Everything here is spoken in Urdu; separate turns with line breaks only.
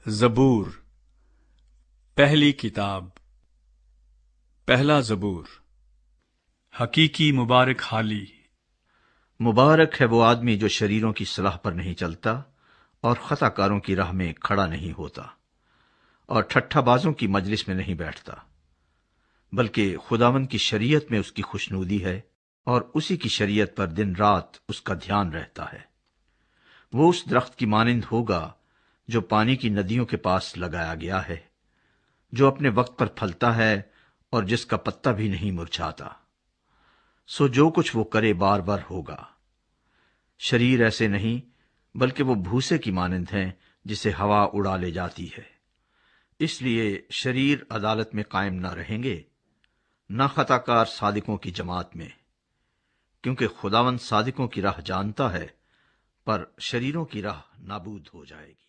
زبور پہلی کتاب پہلا زبور حقیقی مبارک حالی
مبارک ہے وہ آدمی جو شریروں کی صلاح پر نہیں چلتا اور خطا کاروں کی راہ میں کھڑا نہیں ہوتا اور ٹھٹھا بازوں کی مجلس میں نہیں بیٹھتا، بلکہ خداوند کی شریعت میں اس کی خوشنودی ہے اور اسی کی شریعت پر دن رات اس کا دھیان رہتا ہے۔ وہ اس درخت کی مانند ہوگا جو پانی کی ندیوں کے پاس لگایا گیا ہے، جو اپنے وقت پر پھلتا ہے اور جس کا پتا بھی نہیں مرجھاتا۔ سو جو کچھ وہ کرے بار بار ہوگا۔ شریر ایسے نہیں، بلکہ وہ بھوسے کی مانند ہیں جسے ہوا اڑا لے جاتی ہے۔ اس لیے شریر عدالت میں قائم نہ رہیں گے، نہ خطا کار صادقوں کی جماعت میں، کیونکہ خداوند صادقوں کی راہ جانتا ہے، پر شریروں کی راہ نابود ہو جائے گی۔